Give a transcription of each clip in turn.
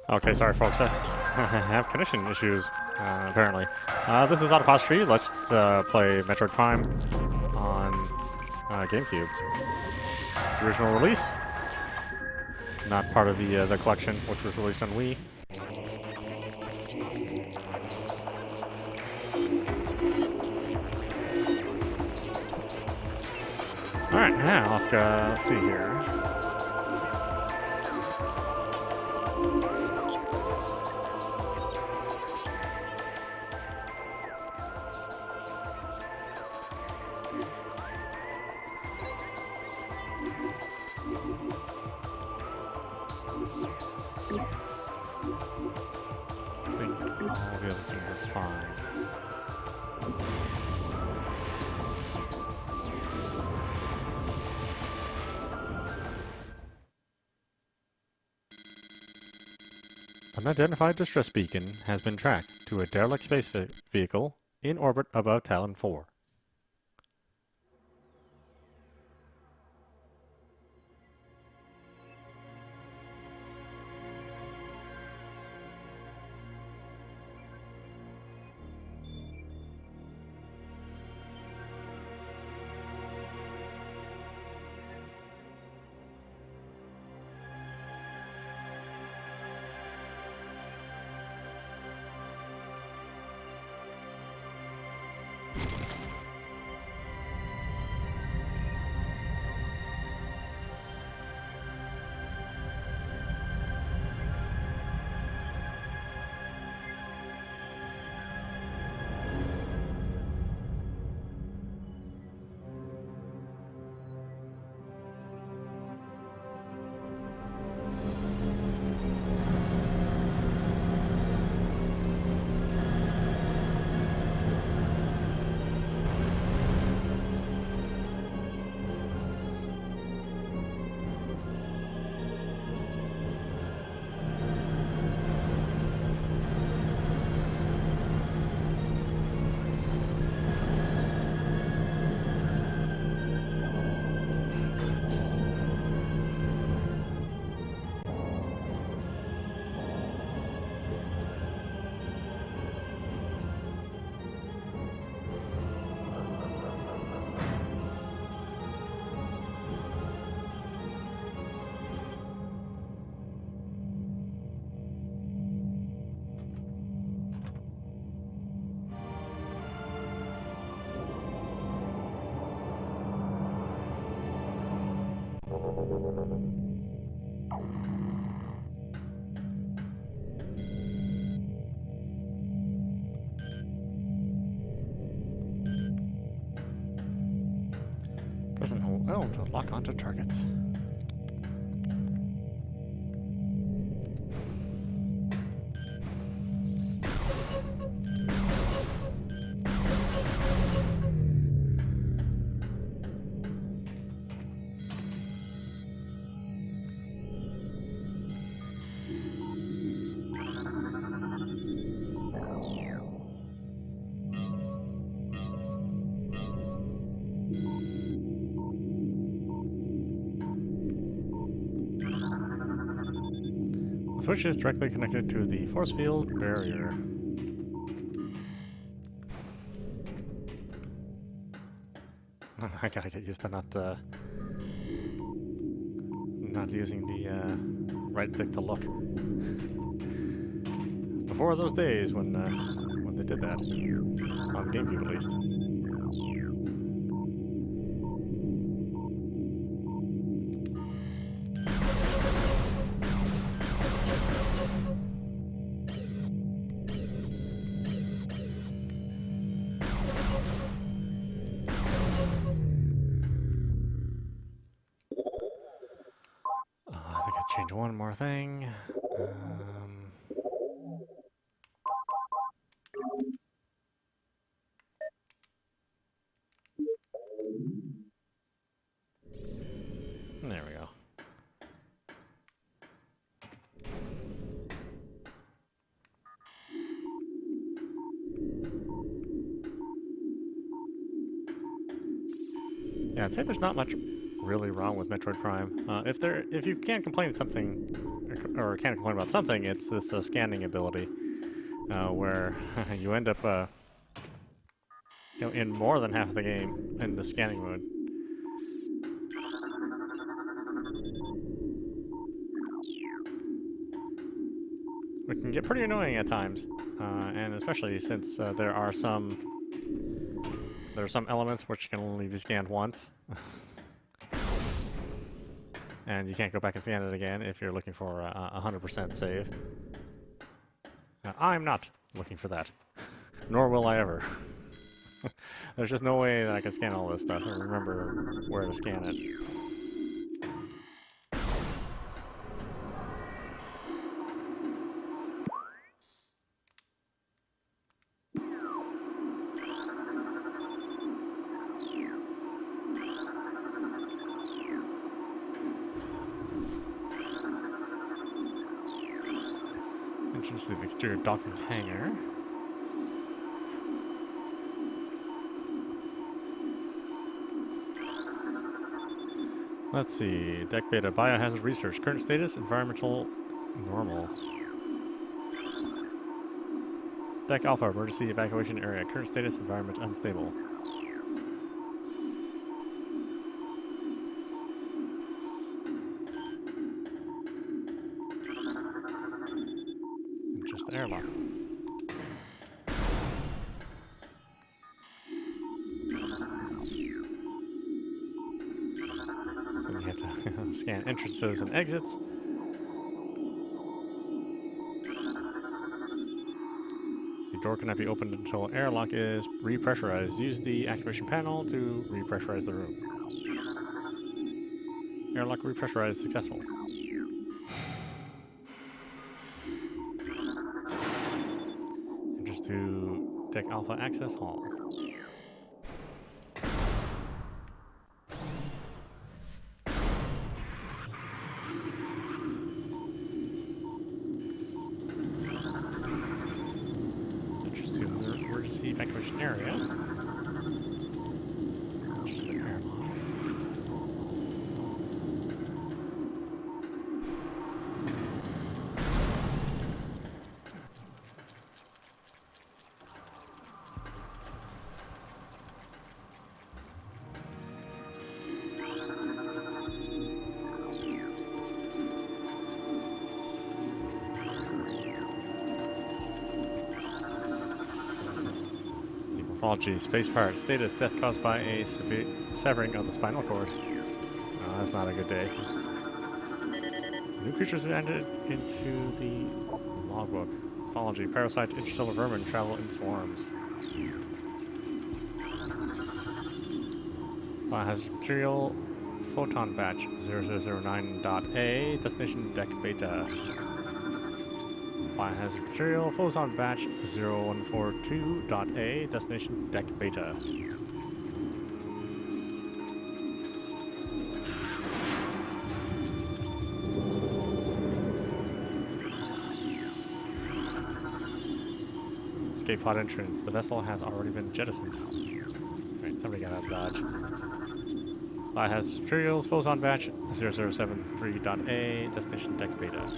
Okay, sorry folks, I have connection issues, apparently. This is audap. Let's play Metroid Prime on GameCube. It's the original release, not part of the collection, which was released on Wii. Alright, now let's see here. I think all the other things are fine. Unidentified distress beacon has been tracked to a derelict space vehicle in orbit above Tallon IV. Press and hold L to lock onto targets. The switch is directly connected to the force field barrier. I gotta get used to not using the right stick to look. Before those days when they did that on the GameCube, at least. I think I changed one more thing. There we go. Yeah, I'd say there's not much really wrong with Metroid Prime. If you can't complain something, or can't complain about something, it's this scanning ability, where you end up, in more than half of the game in the scanning mode. Which can get pretty annoying at times, and especially since there are some elements which can only be scanned once. And you can't go back and scan it again if you're looking for a 100% save. I'm not looking for that. Nor will I ever. There's just no way that I can scan all this stuff and remember where to scan it. Entrance to the exterior docking hangar. Let's see. Deck Beta Biohazard Research. Current status, environmental normal. Deck Alpha, emergency evacuation area. Current status, environment unstable. And just the airlock. Then you have to scan entrances and exits. The door cannot be opened until airlock is repressurized. Use the activation panel to repressurize the room. Airlock repressurized successful. Enters to Deck Alpha Access Hall. Emergency evacuation area. Just an airlock. Morphology, space pirate status, death caused by a severing of the spinal cord. Oh, that's not a good day. New creatures have entered into the logbook. Morphology, parasite, interstellar vermin travel in swarms. Biohazard material, photon batch 0009.A, destination deck beta. Biohazard material, photon batch 0142.A, destination deck beta. Escape pod entrance. The vessel has already been jettisoned. Alright, somebody got out of dodge. Biohazard materials, photon batch 0073.A, destination deck beta.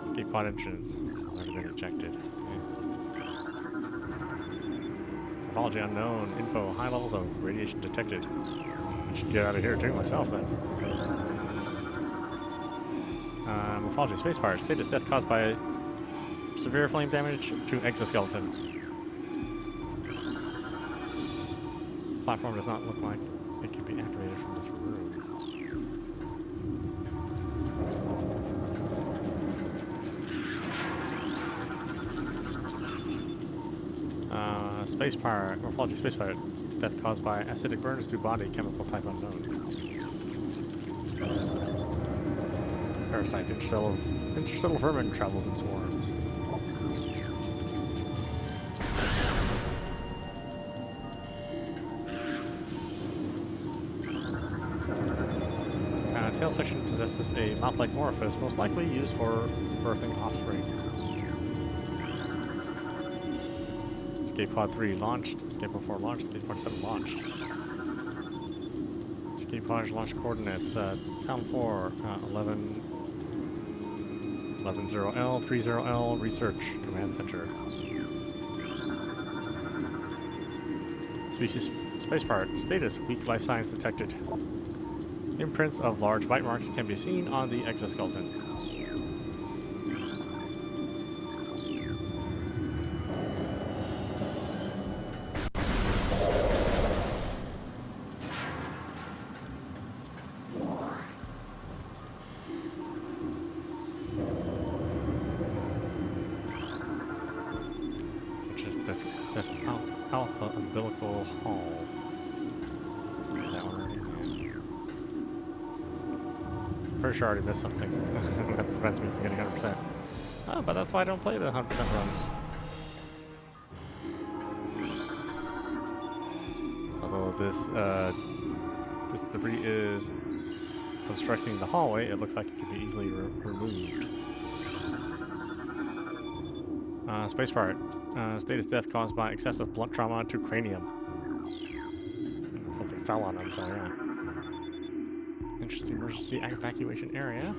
Escape pod entrance. This has already been ejected. Okay. Morphology unknown. Info. High levels of radiation detected. I should get out of here too myself then. Morphology space pirate. Status death caused by severe flame damage to exoskeleton. Platform does not look like it can be activated from this room. Space pirate, morphology space pirate, death caused by acidic burns to body, chemical type unknown. Parasite, interstellar vermin travels in swarms. Tail section possesses a mouth-like orifice, most likely used for birthing offspring. Escape Pod 3 launched. Escape Pod 4 launched. Escape Pod 7 launched. Escape Pod launch coordinates. Tallon IV, 1110L, 30L, Research Command Center. Species space part. Status, weak life signs detected. Imprints of large bite marks can be seen on the exoskeleton. Which is the Alpha Umbilical Hall. That one right here. Pretty sure I already missed something. That prevents me from getting 100%. Oh, but that's why I don't play the 100% runs. Although this debris is obstructing the hallway, it looks like it can be easily removed. Space part. Status death caused by excessive blunt trauma to cranium. Something fell on him, so yeah. Interesting emergency evacuation area.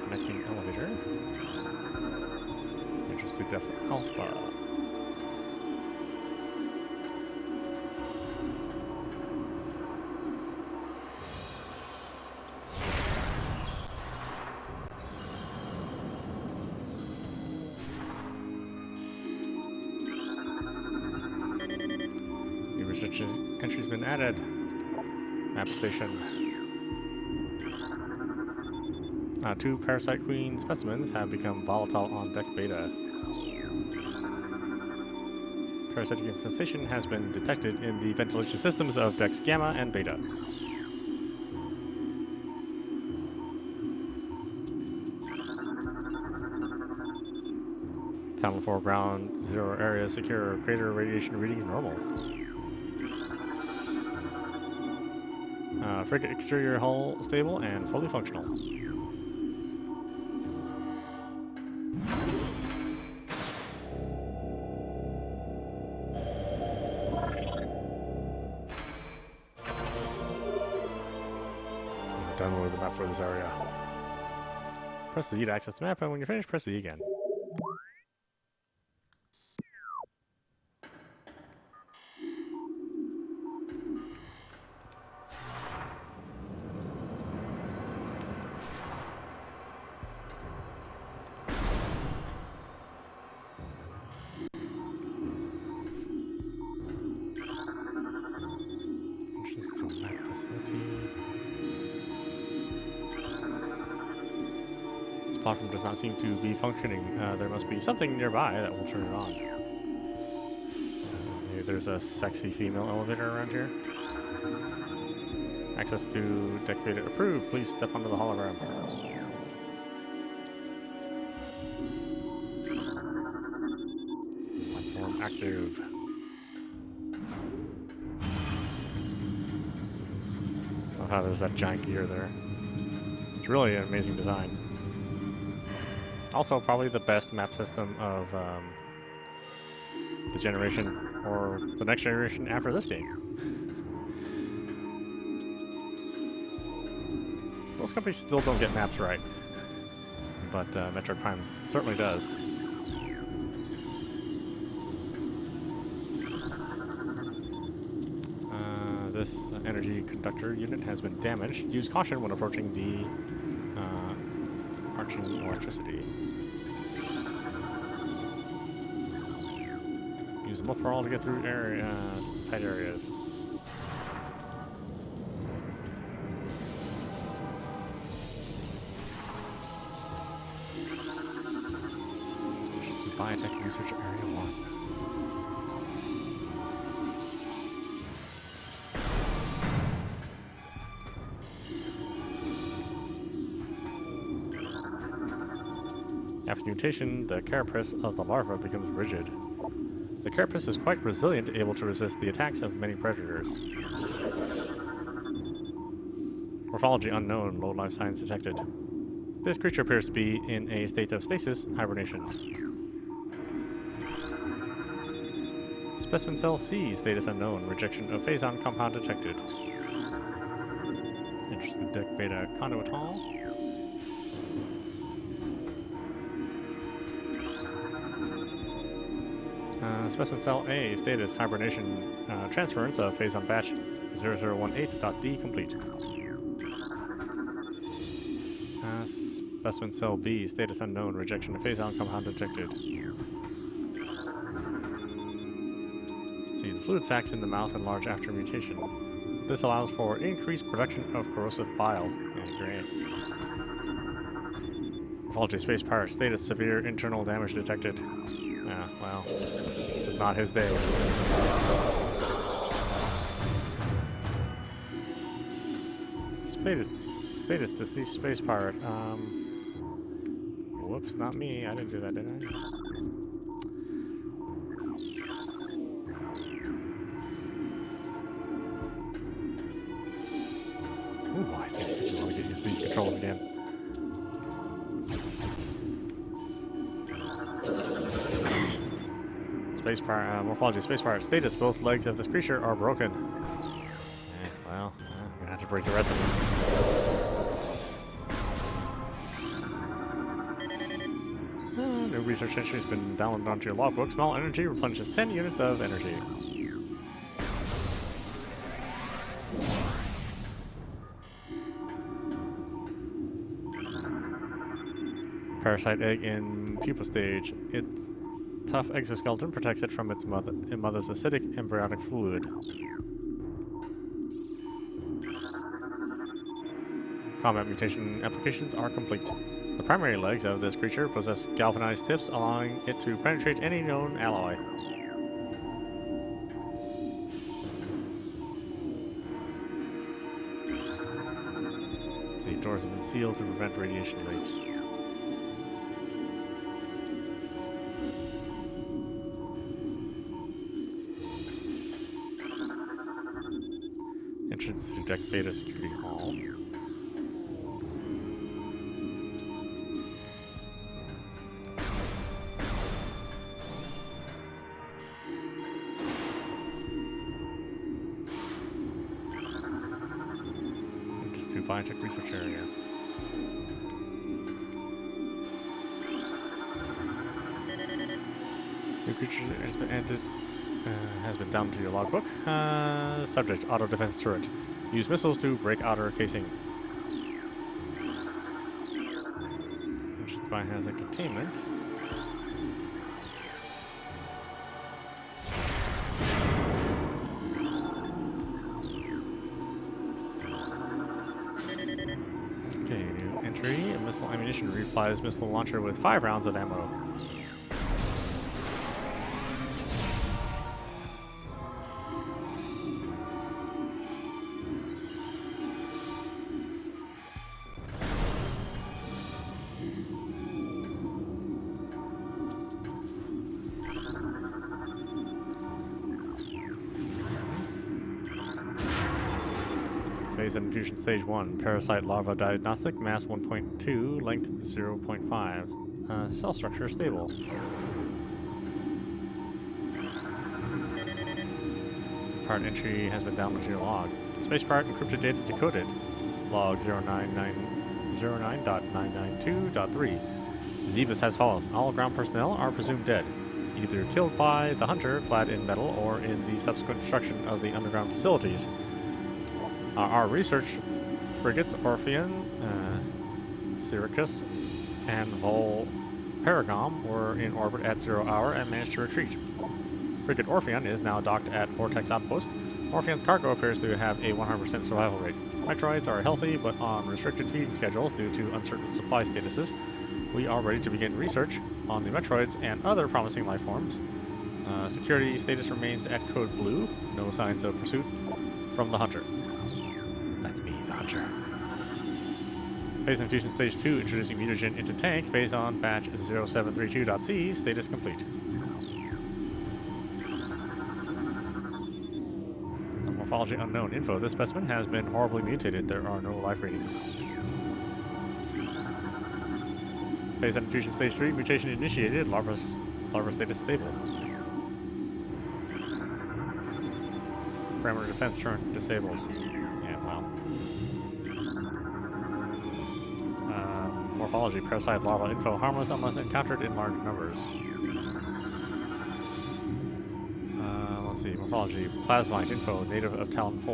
Connecting elevator. Interesting depth alpha. New research entry's been added. Map station. 2 parasite queen specimens have become volatile on deck beta. Parasitic infestation has been detected in the ventilation systems of decks gamma and beta. Tallon IV ground zero area secure. Crater radiation readings normal. Frigate exterior hull stable and fully functional. Download the map for this area. Press the Z to access the map, and when you're finished, press the E again. Entrance to map facility. This platform does not seem to be functioning. There must be something nearby that will turn it on. Maybe there's a sexy female elevator around here. Access to deck beta approved. Please step onto the hologram. Platform active. Love how there's that giant gear there. It's really an amazing design. Also, probably the best map system of the generation, or the next generation after this game. Most companies still don't get maps right, but Metroid Prime certainly does. This energy conductor unit has been damaged. Use caution when approaching the arching electricity. Use multiple to get through tight areas. Biotech Research Area 1. After mutation, the carapace of the larva becomes rigid. The carapace is quite resilient, able to resist the attacks of many predators. Morphology unknown, low life signs detected. This creature appears to be in a state of stasis, hibernation. Specimen cell C, status unknown, rejection of phazon compound detected. Interested deck beta conduit hall. Specimen cell A, status hibernation, transference of phazon batch 0018.d complete. Specimen cell B, status unknown, rejection of phazon compound detected. Let's see, the fluid sacs in the mouth enlarge after mutation. This allows for increased production of corrosive bile. Yeah, great. Morphology space pirate, status severe internal damage detected. Ah, well, this is not his day. Status deceased space pirate. Whoops, not me. I didn't do that, did I? Ooh, I think I want to get used to these controls again. Space pirate, morphology space pirate status. Both legs of this creature are broken. Well, I'm gonna have to break the rest of them. New research entry has been downloaded onto your logbook. Small energy replenishes 10 units of energy. Parasite egg in pupa stage. Its tough exoskeleton protects it from its mother's acidic embryonic fluid. Combat mutation applications are complete. The primary legs of this creature possess galvanized tips, allowing it to penetrate any known alloy. The doors have been sealed to prevent radiation leaks. Entrance to deck beta security hall. Biotech research area. New creature has been downed to your logbook. Subject, auto defense turret. Use missiles to break outer casing. Which spy has a containment. Okay, new entry. A missile ammunition reflies missile launcher with 5 rounds of ammo. Phase and infusion stage 1. Parasite larva diagnostic. Mass 1.2. Length 0.5. Cell structure stable. Part entry has been downloaded to your log. Space part encrypted data decoded. Log 09909.992.3. Zebus has fallen. All ground personnel are presumed dead, either killed by the hunter clad in metal or in the subsequent destruction of the underground facilities. Our research frigates Orpheon, Syracuse, and Vol Paragom were in orbit at 0 hour and managed to retreat. Frigate Orpheon is now docked at Vortex Outpost. Orpheon's cargo appears to have a 100% survival rate. Metroids are healthy, but on restricted feeding schedules due to uncertain supply statuses. We are ready to begin research on the Metroids and other promising life forms. Security status remains at code blue. No signs of pursuit from the hunter. That's me, the hunter. Phase on Fusion Stage 2, introducing mutagen into tank. Phase on batch 0732.c, status complete. Morphology unknown. Info. This specimen has been horribly mutated. There are no life readings. Phase on Fusion Stage 3, mutation initiated. Larva status stable. Parameter defense turn disabled. Yeah, well. Morphology, parasite larva info, harmless unless encountered in large numbers. Let's see, morphology, plasmite info, native of Tallon IV.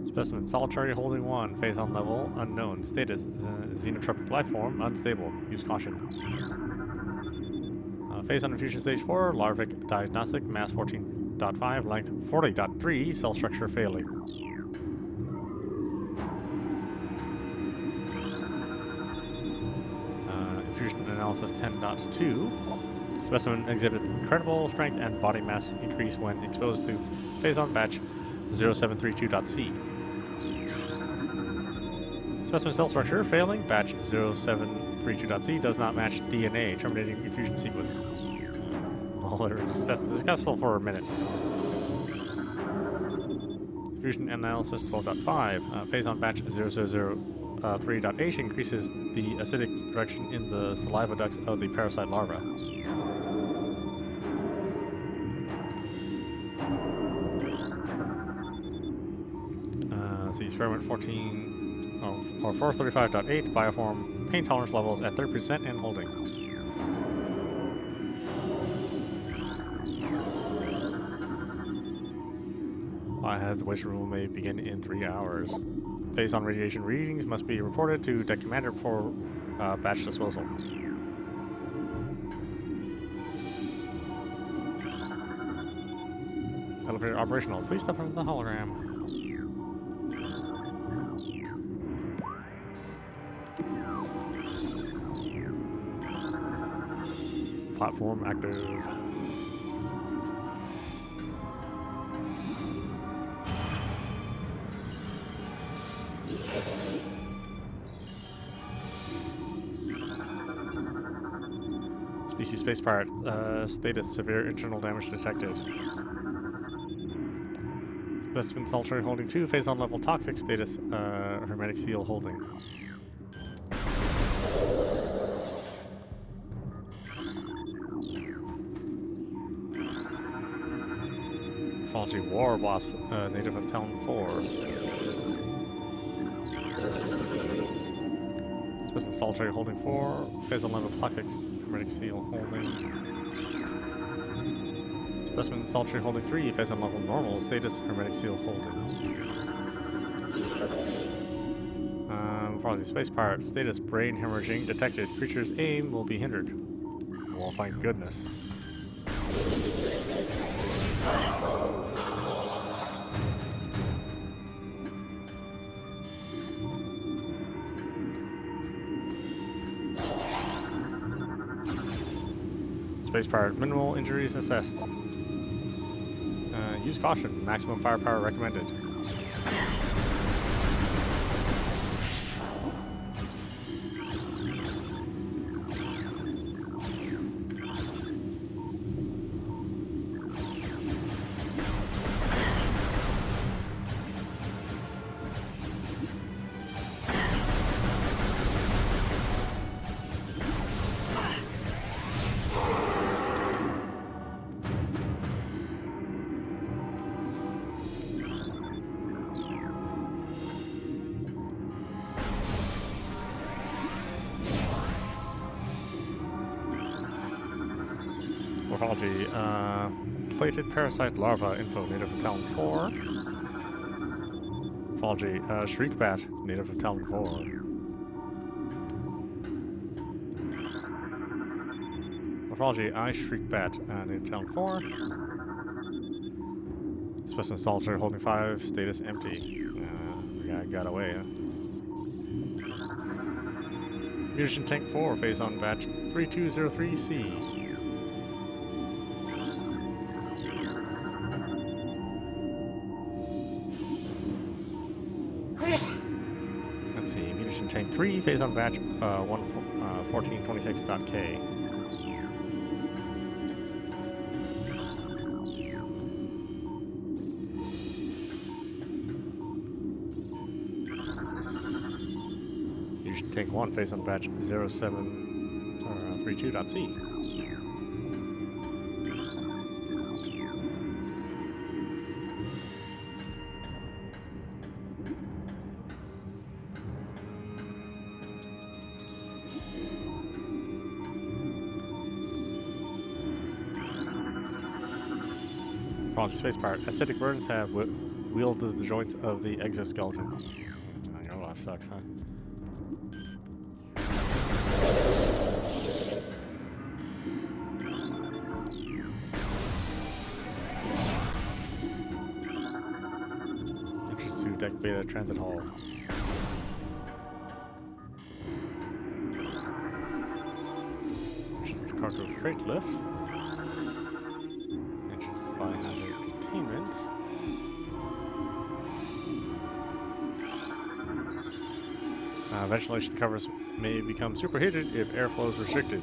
Specimen, solitary holding 1, phase on level, unknown, status, xenotropic life form, unstable, use caution. Phase on infusion stage 4, larvic diagnostic, mass 14.5, length 40.3, cell structure failing. Infusion analysis 10.2. Specimen exhibits incredible strength and body mass increase when exposed to phase on batch 0732.c. Specimen cell structure failing, batch 0732.c does not match DNA, terminating infusion sequence. All letters successful for a minute. Fusion analysis 12.5. Phase on batch 0003.h increases the acidic direction in the saliva ducts of the parasite larva. Let's see, experiment 435.8, bioform, pain tolerance levels at 30% and holding. Biohazard waste removal may begin in 3 hours. Phase on radiation readings must be reported to deck commander for batch disposal. Elevator operational. Please step from the hologram. Platform active. Species space pirate. Status severe internal damage detected. Specimen solitary holding 2. Phase on level toxic. Status hermetic seal holding. Morphology war wasp, native of Tallon IV. Specimen solitary holding 4. Phase on level toxic. Hermetic seal holding. Specimen solitary holding 3. Phase on level normal. Status hermetic seal holding. Morphology space pirate. Status brain hemorrhaging detected. Creature's aim will be hindered. Well, thank goodness. Space pirate, minimal injuries assessed. Use caution, maximum firepower recommended. Morphology, plated parasite larva info, native of Tallon IV. Morphology, shriek bat, native of Tallon IV. Morphology, shriek bat, native of Tallon IV. Specimen solitary holding 5, status empty. Yeah, got away, huh? Mutagen tank 4, phase on batch 3203C. 3 phase on batch 1426.k. You should take 1 phase on batch 0732.c. Space part. Acidic burns have wielded the joints of the exoskeleton. Oh, your life sucks, huh? Entrance to Deck Beta Transit Hall. Entrance to Cargo Freight Lift. Entrance to Biohazard Containment. Ventilation covers may become superheated if airflow is restricted.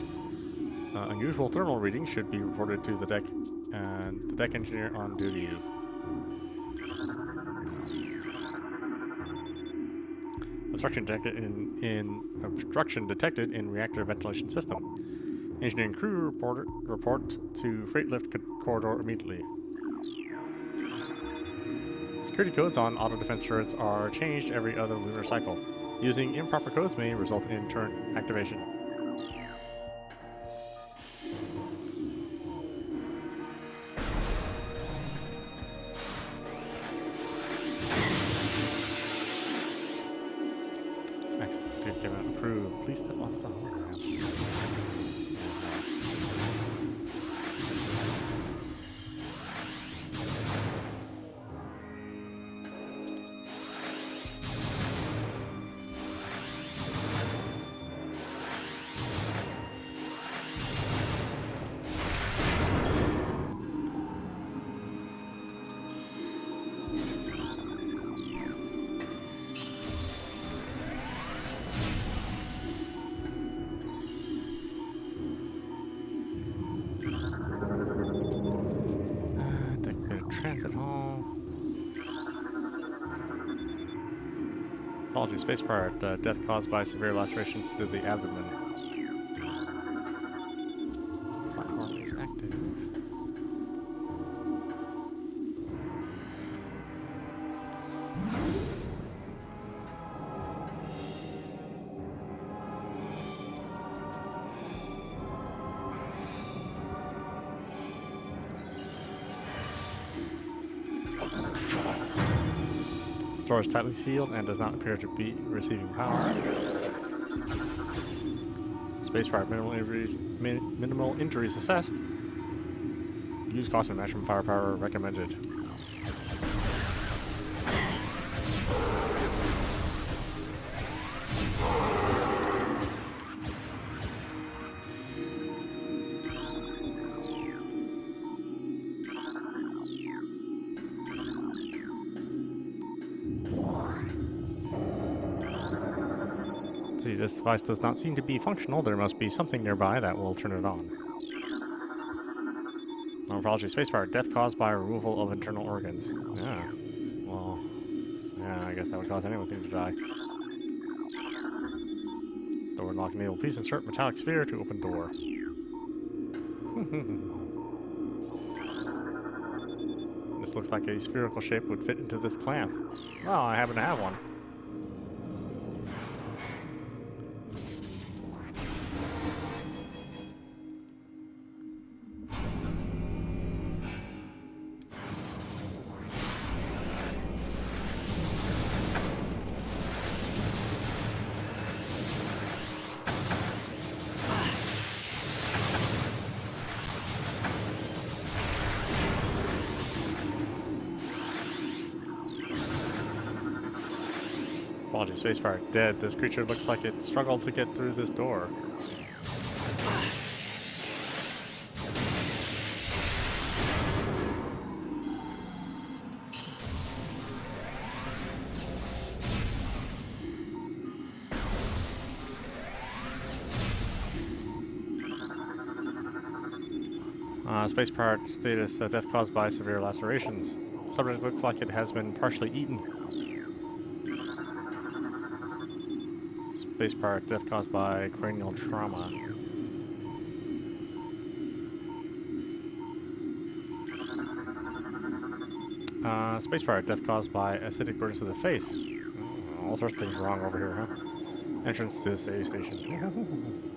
Unusual thermal readings should be reported to the deck and the deck engineer on duty. Obstruction detected in reactor ventilation system. Engineering crew report to freight lift corridor immediately. Security codes on auto defense turrets are changed every other lunar cycle. Using improper codes may result in turret activation. Access to ticket given approved. Please step off the hologram. Transit Hall. Pathology space part. Death caused by severe lacerations to the abdomen. Platform is active. Store is tightly sealed and does not appear to be receiving power. Spaceport, minimal injuries assessed. Use caution, maximum firepower recommended. See, this device does not seem to be functional. There must be something nearby that will turn it on. Morphology spaceport. Death caused by removal of internal organs. Yeah. Well, yeah, I guess that would cause anything to die. Door lock enable. Please insert metallic sphere to open door. This looks like a spherical shape would fit into this clamp. Well, I happen to have one. Apologies, spaceport dead. This creature looks like it struggled to get through this door. Space part status, death caused by severe lacerations. Subject looks like it has been partially eaten. Space part, death caused by cranial trauma. Space part, death caused by acidic burdens to the face. All sorts of things wrong over here, huh? Entrance to save station.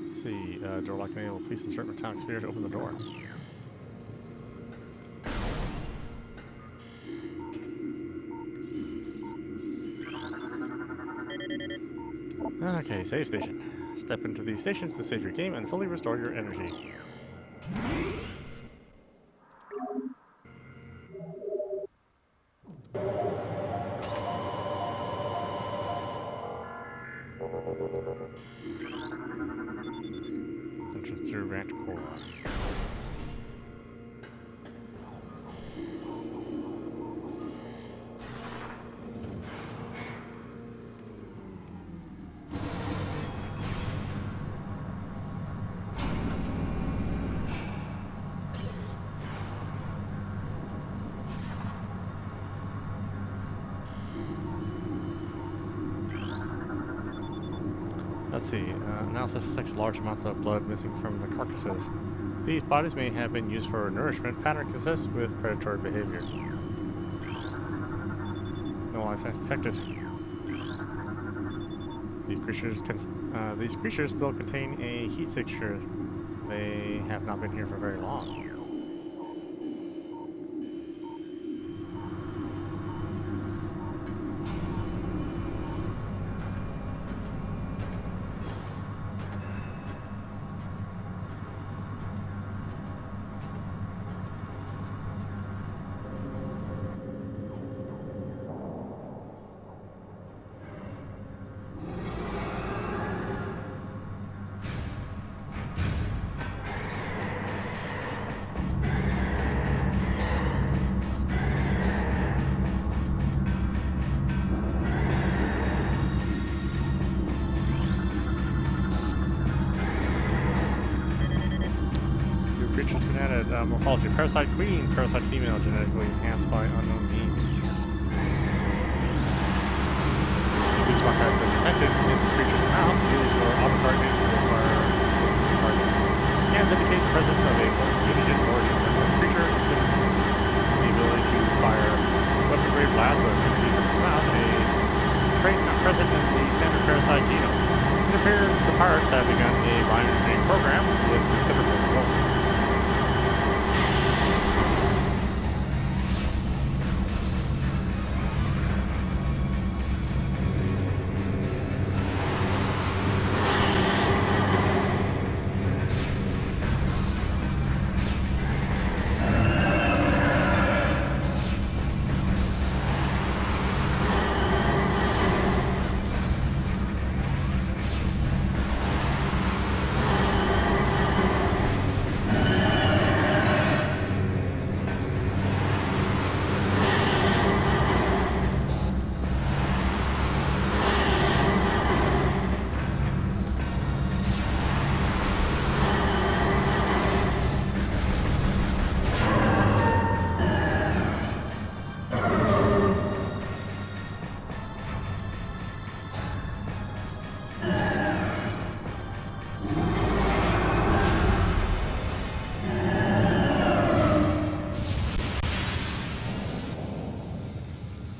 See, door lock enabled. Please insert metallic sphere to open the door. Okay, save station. Step into these stations to save your game and fully restore your energy. Entrance through reactor core. Let's see. Analysis detects large amounts of blood missing from the carcasses. These bodies may have been used for nourishment. Pattern consists with predatory behavior. No life signs detected. These creatures still contain a heat signature. They have not been here for very long. Creatures been added. Morphology. Parasite queen. Parasite female. Genetically enhanced by unknown means. This mark has been detected in this creature's mouth. Used for auto-targeting to require listening target. Scans indicate the presence of a mutagen origin. The creature exhibits the ability to fire weapon-grade blasts of energy from its mouth, a trait not present in the standard parasite genome. It appears the pirates have begun a bioengineering program with considerable results.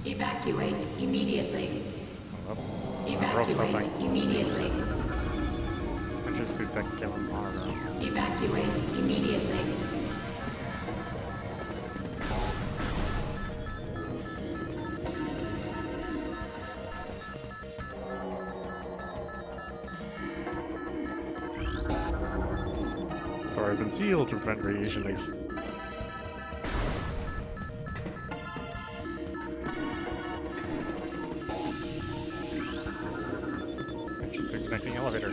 Evacuate immediately. Evacuate immediately. Entrance to deck killing armor. Evacuate immediately. Door has been sealed to prevent radiation leaks. Connecting elevator.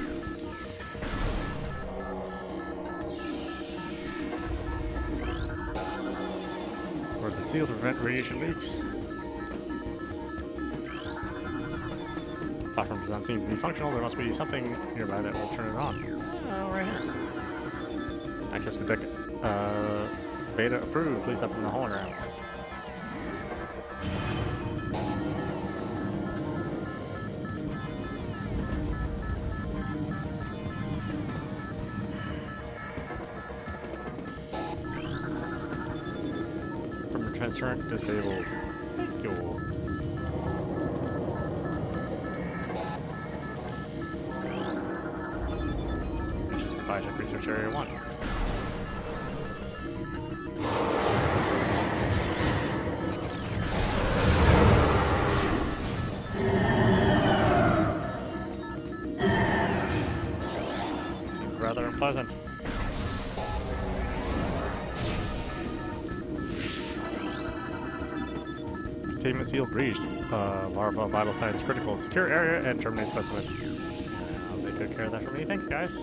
Doors been sealed to prevent radiation leaks. Platform does not seem to be functional. There must be something nearby that will turn it on. Oh, right here. Access to deck. Beta approved. Please step in the hologram. From transparent disabled. Thank you. Which is the Biotech Research Area 1. Seems rather unpleasant. Containment seal breached. Larva vital signs critical. Secure area and terminate specimen. I'll take good care of that for me. Thanks, guys.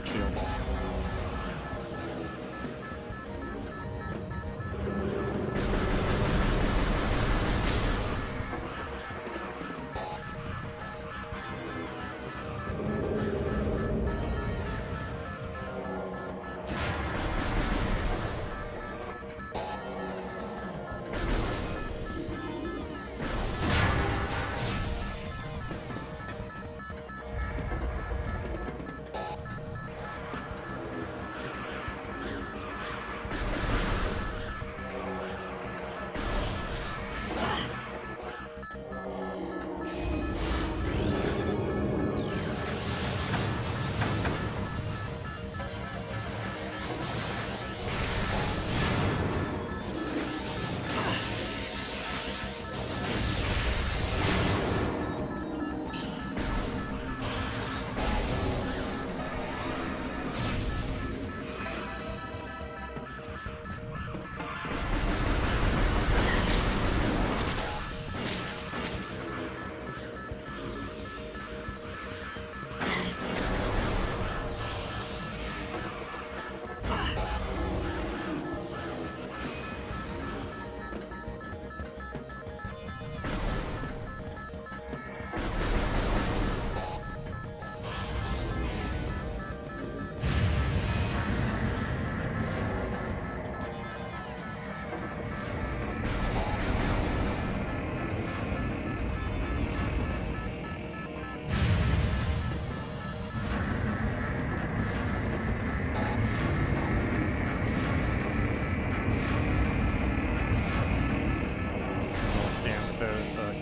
Shield.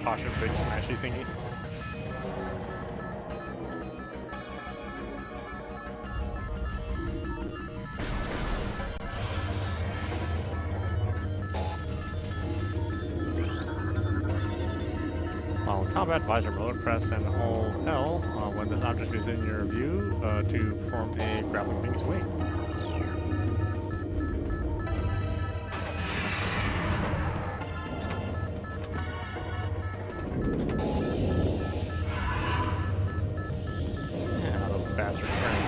Caution, big smashy thingy. While combat, visor mode, press and hold L when this object is in your view to perform a grappling wing swing. Bastard friend.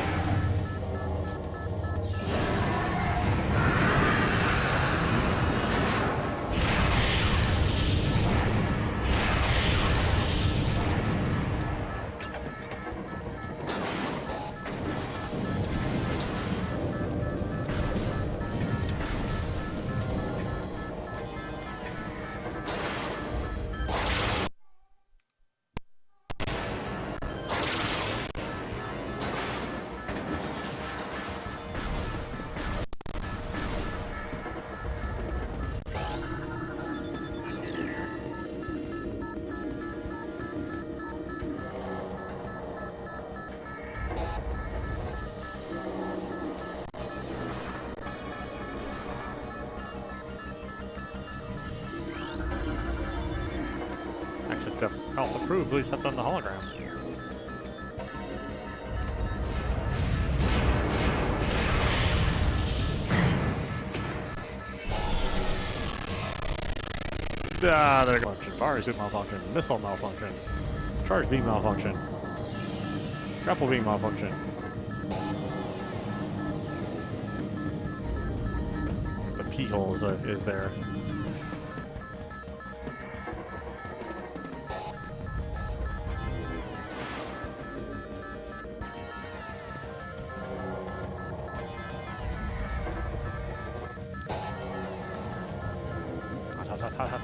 Oh, approved. Please stepped on the hologram. Ah, there goes. Fire suit malfunction. Missile malfunction. Charge beam malfunction. Grapple beam malfunction. The pee hole is there. Hot.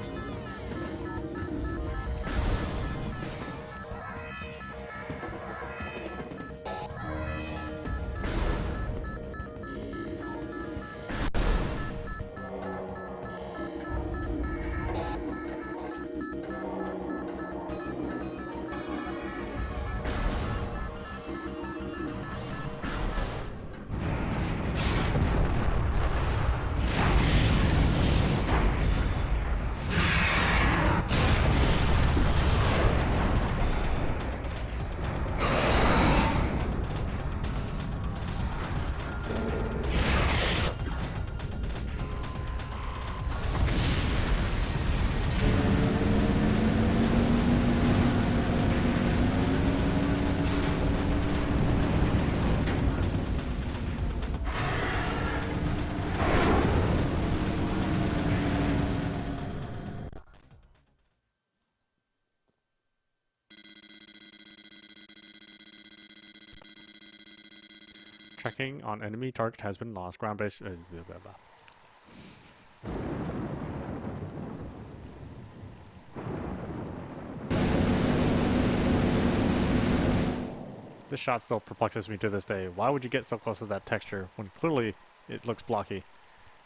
Tracking on enemy target has been lost. Ground-based. Blah, blah, blah. This shot still perplexes me to this day. Why would you get so close to that texture when clearly it looks blocky?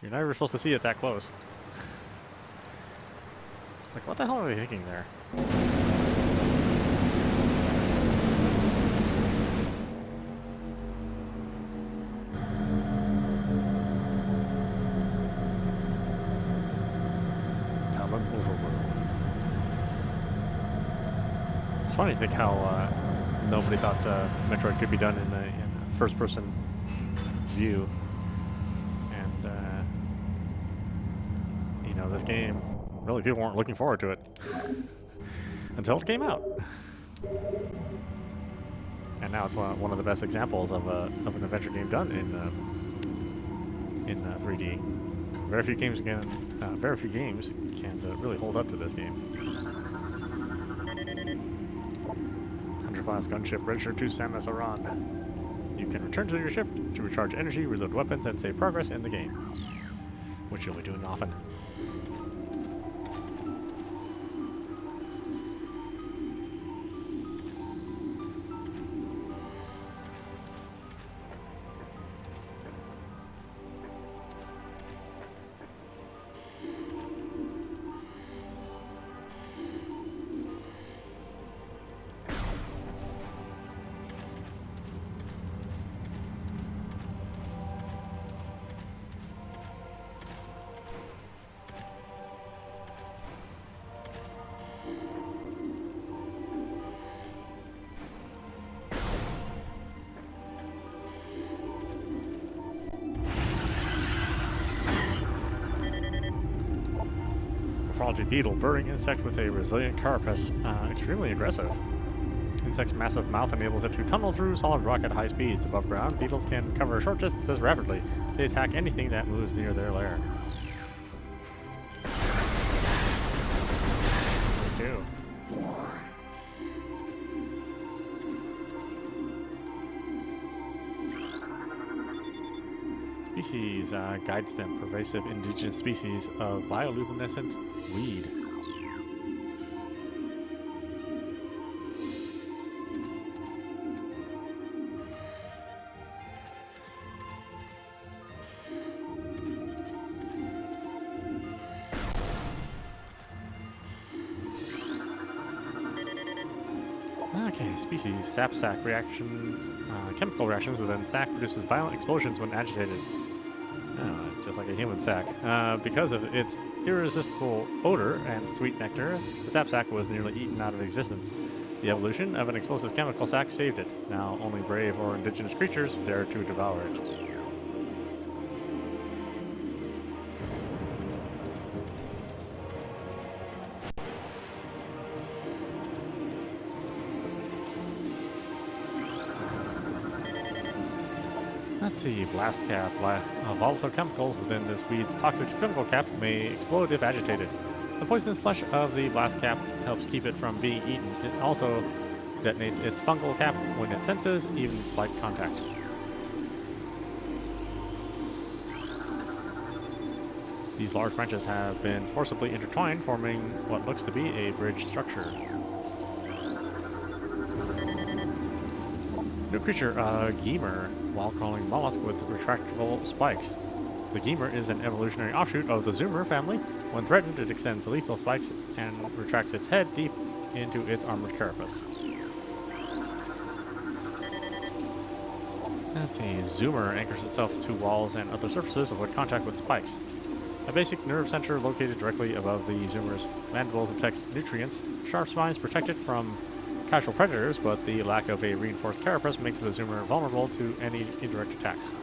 You're not even supposed to see it that close. It's like, what the hell are they thinking there? Tallon Overworld. It's funny to think how nobody thought Metroid could be done in a first-person view, and you know, this game, really people weren't looking forward to it until it came out, and now it's one of the best examples of an adventure game done in 3D. Very few games can really hold up to this game. Class gunship registered to Samus Aran. You can return to your ship to recharge energy, reload weapons, and save progress in the game, which you'll be doing often. Froggy beetle, burrowing insect with a resilient carapace, extremely aggressive. Insect's massive mouth enables it to tunnel through solid rock at high speeds. Above ground, beetles can cover short distances rapidly. They attack anything that moves near their lair. They do. Species guide stem, pervasive indigenous species of bioluminescent weed. Okay, species sap sac reactions, chemical reactions within sac produces violent explosions when agitated. just like a human sac. Because of its irresistible odor and sweet nectar, the sap sac was nearly eaten out of existence. The evolution of an explosive chemical sac saved it. Now only brave or indigenous creatures dare to devour it. Let's see, blast cap. Volatile chemicals within this weed's toxic chemical cap may explode if agitated. The poisonous flesh of the blast cap helps keep it from being eaten. It also detonates its fungal cap when it senses even slight contact. These large branches have been forcibly intertwined, forming what looks to be a bridge structure. New creature, Gemer, wall-crawling mollusk with retractable spikes. The Gemer is an evolutionary offshoot of the Zoomer family. When threatened, it extends lethal spikes and retracts its head deep into its armored carapace. Let's see, Zoomer anchors itself to walls and other surfaces, avoid contact with spikes. A basic nerve center located directly above the Zoomer's mandibles detects nutrients. Sharp spines protect it from casual predators, but the lack of a reinforced carapace makes the Zoomer vulnerable to any indirect attacks.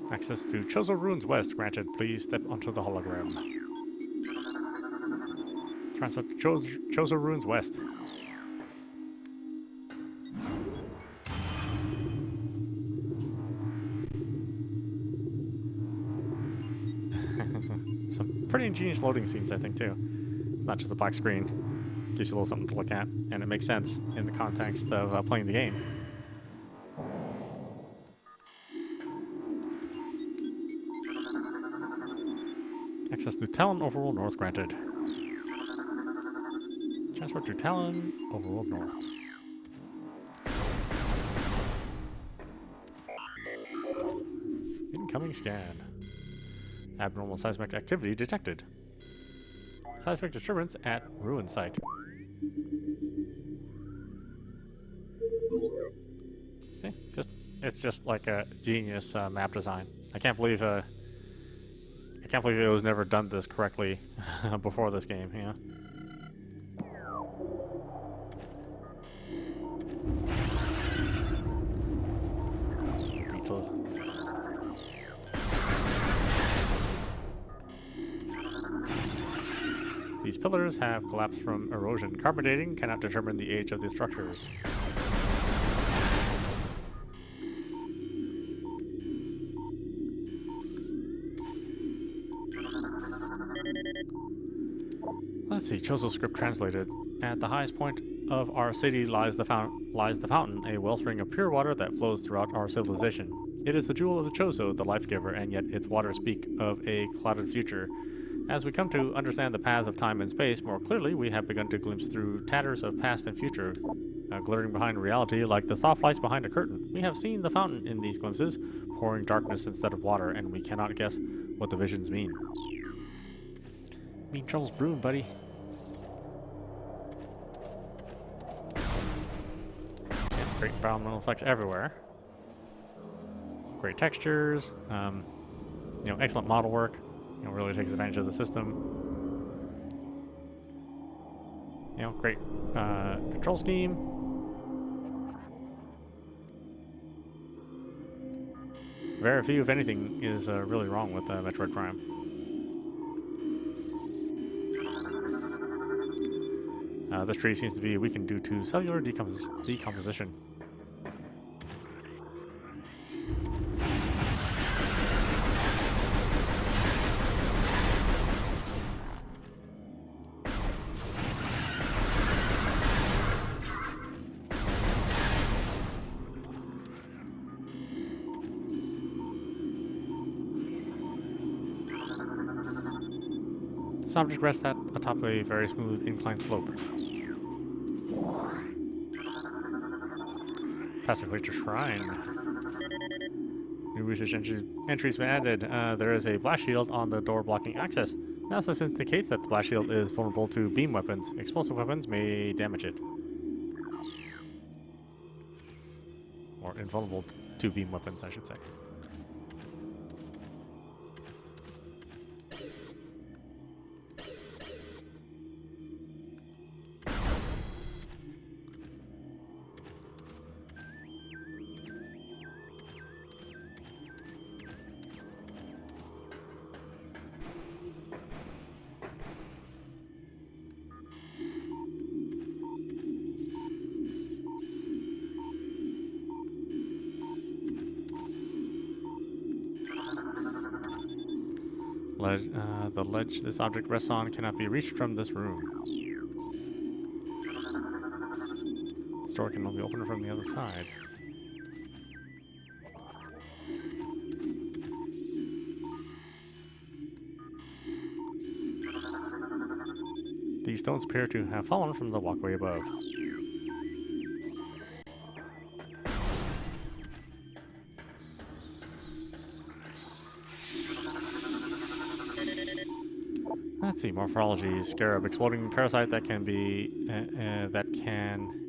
Access to Chozo Ruins West granted. Please step onto the hologram. Transfer to Chozo Ruins West. Some pretty ingenious loading scenes, I think, too. It's not just a black screen. Gives you a little something to look at, and it makes sense in the context of playing the game. Access to Tallon Overworld North granted. Transfer to Tallon Overworld North. Incoming scan. Abnormal seismic activity detected. Seismic disturbance at ruin site. See, it's just like a genius map design. I can't believe it was never done this correctly before this game. Yeah. Beetle. These pillars have collapsed from erosion. Carbon dating cannot determine the age of the structures. Let's see, Chozo script translated. At the highest point of our city lies the fountain, a wellspring of pure water that flows throughout our civilization. It is the jewel of the Chozo, the life giver, and yet its waters speak of a clouded future. As we come to understand the paths of time and space more clearly, we have begun to glimpse through tatters of past and future, glittering behind reality like the soft lights behind a curtain. We have seen the fountain in these glimpses, pouring darkness instead of water, and we cannot guess what the visions mean. Mean trouble's brewing, buddy. Yeah, great environmental effects everywhere. Great textures. Excellent model work. Really takes advantage of the system. Great control scheme. Very few, if anything, is really wrong with Metroid Prime. This tree seems to be weakened due to cellular decomposition. This object rests atop a very smooth inclined slope. Passageway to shrine. New research entries been added. There is a blast shield on the door blocking access. Analysis indicates that the blast shield is vulnerable to beam weapons. Explosive weapons may damage it. Or invulnerable to beam weapons, I should say. The ledge this object rests on cannot be reached from this room. This door can only be opened from the other side. These stones appear to have fallen from the walkway above. Let's see, morphology. Scarab, exploding parasite that can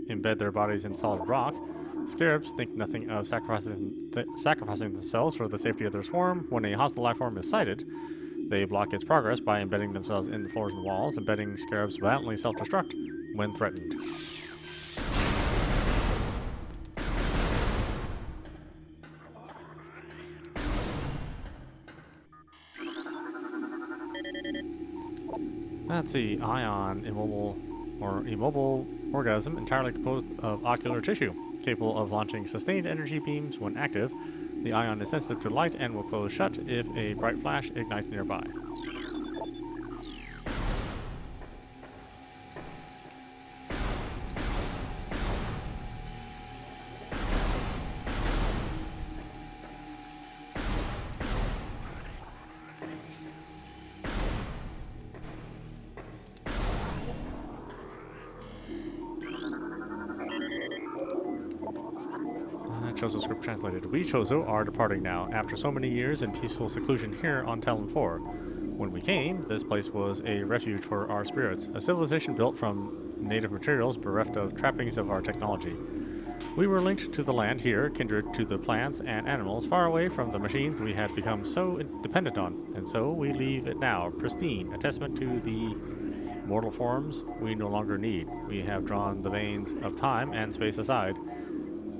embed their bodies in solid rock. Scarabs think nothing of sacrificing themselves for the safety of their swarm. When a hostile life form is sighted, they block its progress by embedding themselves in the floors and walls. Embedding scarabs violently self-destruct when threatened. Let's see, ion, immobile organism entirely composed of ocular tissue, capable of launching sustained energy beams when active. The ion is sensitive to light and will close shut if a bright flash ignites nearby. Chozo script translated. We, Chozo, are departing now, after so many years in peaceful seclusion here on Tallon IV. When we came, this place was a refuge for our spirits, a civilization built from native materials bereft of trappings of our technology. We were linked to the land here, kindred to the plants and animals, far away from the machines we had become so dependent on, and so we leave it now, pristine, a testament to the mortal forms we no longer need. We have drawn the veins of time and space aside,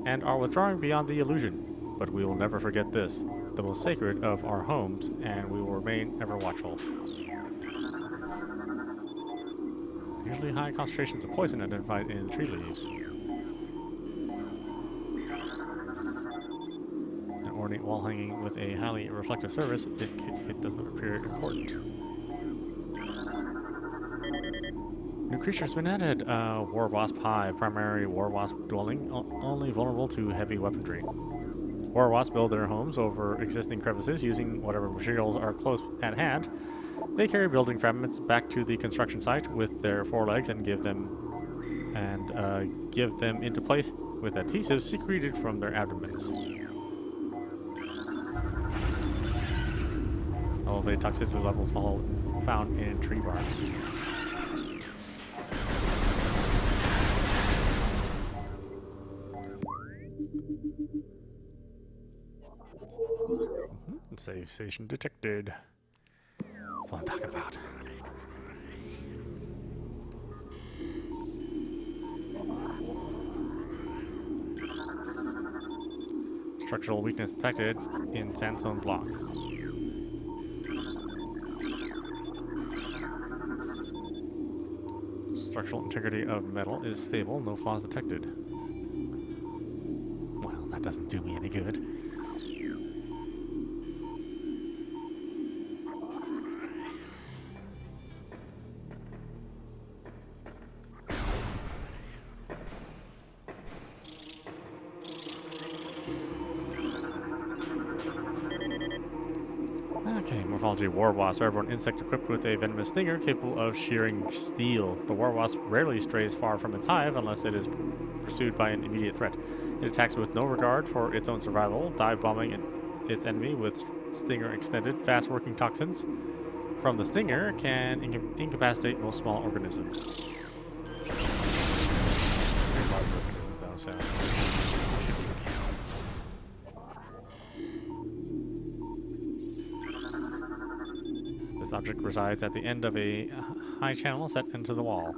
and are withdrawing beyond the illusion. But we will never forget this, the most sacred of our homes, and we will remain ever watchful. Usually high concentrations of poison identified in tree leaves. An ornate wall hanging with a highly reflective surface, it doesn't appear important. New creature's been added. War Wasp Hive, primary War Wasp dwelling, only vulnerable to heavy weaponry. War Wasps build their homes over existing crevices using whatever materials are close at hand. They carry building fragments back to the construction site with their forelegs and give them into place with adhesives secreted from their abdomens. Elevated toxicity levels found in tree bark. Save station detected. That's what I'm talking about. Structural weakness detected in sandstone block. Structural integrity of metal is stable, no flaws detected. Well, that doesn't do me any good. Okay, Morphology War Wasp, airborne insect equipped with a venomous stinger capable of shearing steel. The War Wasp rarely strays far from its hive unless it is pursued by an immediate threat. It attacks with no regard for its own survival, dive bombing its enemy with stinger extended, fast working toxins from the stinger can incapacitate most small organisms. Very large organism though, so should be okay. This object resides at the end of a high channel set into the wall.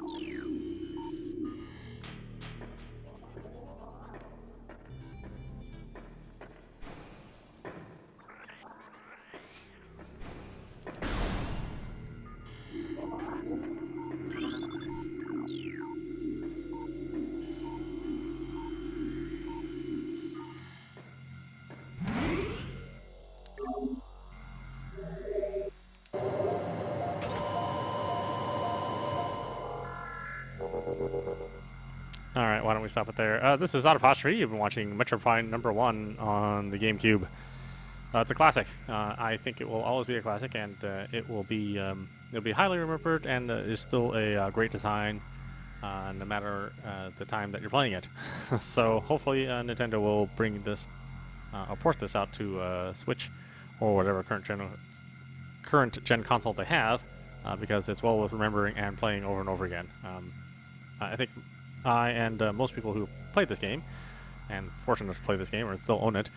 Alright, why don't we stop it there? This is audap. You've been watching Metroid Prime #1 on the GameCube. It's a classic. I think it will always be a classic, and it'll be highly remembered, and is still a great design, no matter the time that you're playing it. So hopefully Nintendo will bring this, or port this out to Switch or whatever current gen console they have, because it's well worth remembering and playing over and over again. I think I and most people who played this game, and fortunate to play this game or still own it,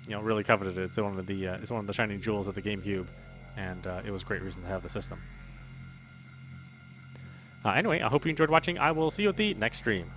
really coveted it. It's one of the shining jewels of the GameCube, and it was a great reason to have the system. Anyway, I hope you enjoyed watching. I will see you at the next stream.